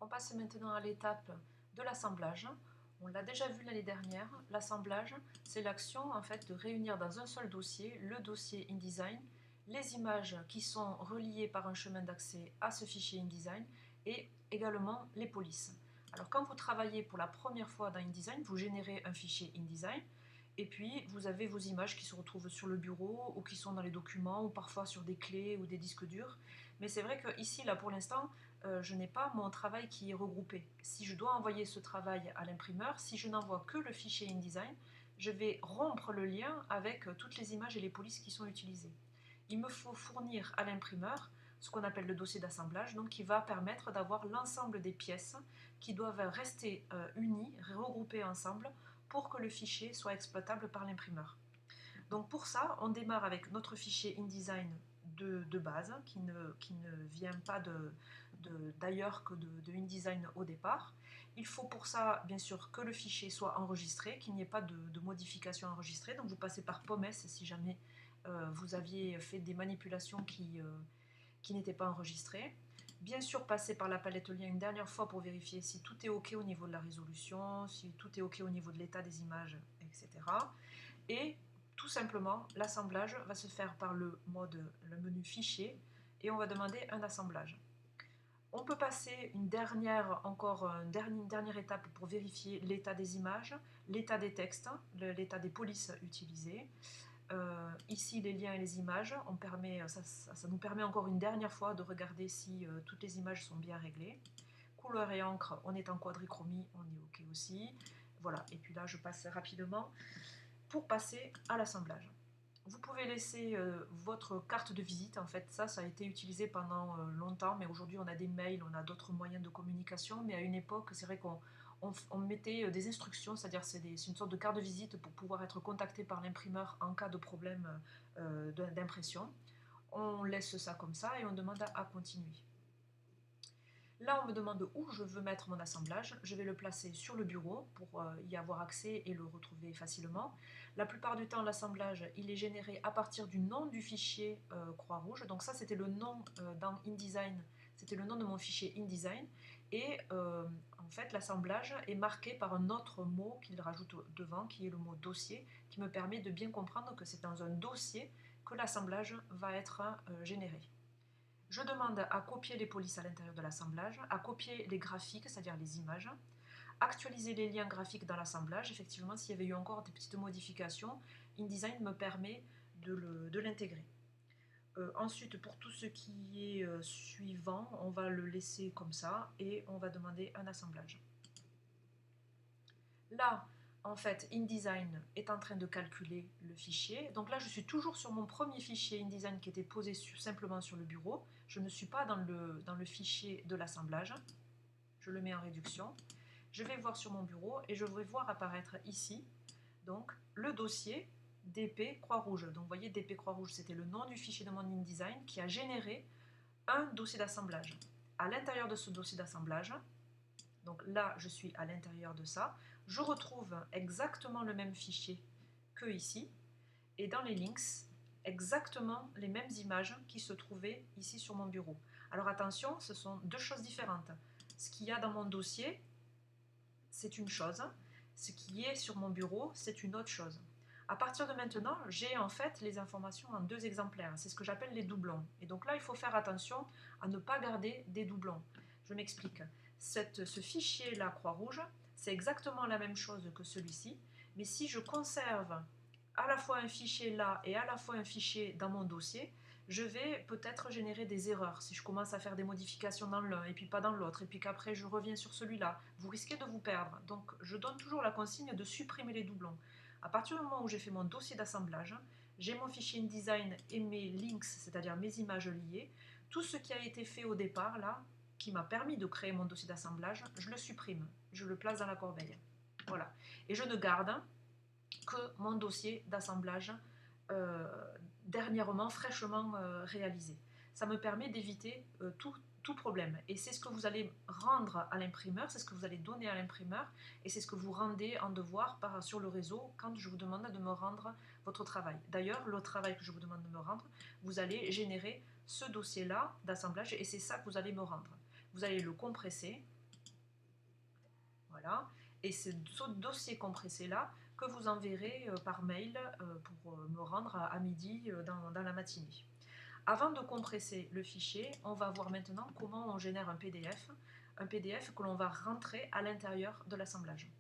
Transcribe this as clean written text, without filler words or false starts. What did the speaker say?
On passe maintenant à l'étape de l'assemblage. On l'a déjà vu l'année dernière. L'assemblage, c'est l'action en fait de réunir dans un seul dossier le dossier InDesign, les images qui sont reliées par un chemin d'accès à ce fichier InDesign et également les polices. Alors quand vous travaillez pour la première fois dans InDesign, vous générez un fichier InDesign et puis vous avez vos images qui se retrouvent sur le bureau ou qui sont dans les documents ou parfois sur des clés ou des disques durs. Mais c'est vrai que ici, là pour l'instant, je n'ai pas mon travail qui est regroupé. Si je dois envoyer ce travail à l'imprimeur, si je n'envoie que le fichier InDesign, je vais rompre le lien avec toutes les images et les polices qui sont utilisées. Il me faut fournir à l'imprimeur ce qu'on appelle le dossier d'assemblage, donc qui va permettre d'avoir l'ensemble des pièces qui doivent rester unies, regroupées ensemble, pour que le fichier soit exploitable par l'imprimeur. Donc pour ça, on démarre avec notre fichier InDesign de base, qui ne vient pas d'ailleurs que de InDesign au départ. Il faut pour ça, bien sûr, que le fichier soit enregistré, qu'il n'y ait pas de modifications enregistrées. Donc vous passez par POMES si jamais vous aviez fait des manipulations qui n'étaient pas enregistrées. Bien sûr, passer par la palette lien une dernière fois pour vérifier si tout est OK au niveau de la résolution, si tout est OK au niveau de l'état des images, etc. Et tout simplement, l'assemblage va se faire par le menu fichier et on va demander un assemblage. On peut passer une dernière étape pour vérifier l'état des images, l'état des textes, l'état des polices utilisées. Ici, les liens et les images, ça nous permet encore une dernière fois de regarder si toutes les images sont bien réglées. Couleur et encre, on est en quadrichromie, on est OK aussi. Voilà, et puis là, je passe rapidement pour passer à l'assemblage. Vous pouvez laisser votre carte de visite, en fait ça a été utilisé pendant longtemps, mais aujourd'hui on a des mails, on a d'autres moyens de communication, mais à une époque c'est vrai qu'on mettait des instructions, c'est-à-dire c'est une sorte de carte de visite pour pouvoir être contacté par l'imprimeur en cas de problème d'impression. On laisse ça comme ça et on demande à continuer. Là, on me demande où je veux mettre mon assemblage. Je vais le placer sur le bureau pour y avoir accès et le retrouver facilement. La plupart du temps, l'assemblage, il est généré à partir du nom du fichier Croix-Rouge. Donc ça, c'était le nom dans InDesign, c'était le nom de mon fichier InDesign. Et en fait, l'assemblage est marqué par un autre mot qu'il rajoute devant, qui est le mot dossier, qui me permet de bien comprendre que c'est dans un dossier que l'assemblage va être généré. Je demande à copier les polices à l'intérieur de l'assemblage, à copier les graphiques, c'est-à-dire les images, actualiser les liens graphiques dans l'assemblage. Effectivement, s'il y avait eu encore des petites modifications, InDesign me permet de l'intégrer. Ensuite, pour tout ce qui est suivant, on va le laisser comme ça et on va demander un assemblage. Là, en fait, InDesign est en train de calculer le fichier. Donc là, je suis toujours sur mon premier fichier InDesign qui était posé simplement sur le bureau. Je ne suis pas dans le fichier de l'assemblage. Je le mets en réduction. Je vais voir sur mon bureau et je vais voir apparaître ici donc, le dossier DP Croix-Rouge. Donc vous voyez, DP Croix-Rouge, c'était le nom du fichier de mon InDesign qui a généré un dossier d'assemblage. À l'intérieur de ce dossier d'assemblage, donc là, je suis à l'intérieur de ça. Je retrouve exactement le même fichier que ici. Et dans les links, exactement les mêmes images qui se trouvaient ici sur mon bureau. Alors attention, ce sont deux choses différentes. Ce qu'il y a dans mon dossier, c'est une chose. Ce qui est sur mon bureau, c'est une autre chose. À partir de maintenant, j'ai en fait les informations en deux exemplaires. C'est ce que j'appelle les doublons. Et donc là, il faut faire attention à ne pas garder des doublons. Je m'explique. Ce fichier-là, Croix-Rouge, c'est exactement la même chose que celui-ci. Mais si je conserve à la fois un fichier là et à la fois un fichier dans mon dossier, je vais peut-être générer des erreurs si je commence à faire des modifications dans l'un et puis pas dans l'autre, et puis qu'après je reviens sur celui-là. Vous risquez de vous perdre. Donc je donne toujours la consigne de supprimer les doublons. À partir du moment où j'ai fait mon dossier d'assemblage, j'ai mon fichier InDesign et mes links, c'est-à-dire mes images liées. Tout ce qui a été fait au départ, là, qui m'a permis de créer mon dossier d'assemblage, je le supprime. Je le place dans la corbeille. Voilà. Et je ne garde que mon dossier d'assemblage dernièrement, fraîchement réalisé. Ça me permet d'éviter tout problème. Et c'est ce que vous allez rendre à l'imprimeur, c'est ce que vous allez donner à l'imprimeur, et c'est ce que vous rendez en devoir sur le réseau quand je vous demande de me rendre votre travail. D'ailleurs, le travail que je vous demande de me rendre, vous allez générer ce dossier-là d'assemblage, et c'est ça que vous allez me rendre. Vous allez le compresser, Voilà. Et c'est ce dossier compressé-là que vous enverrez par mail pour me rendre à midi dans la matinée. Avant de compresser le fichier, on va voir maintenant comment on génère un PDF que l'on va rentrer à l'intérieur de l'assemblage.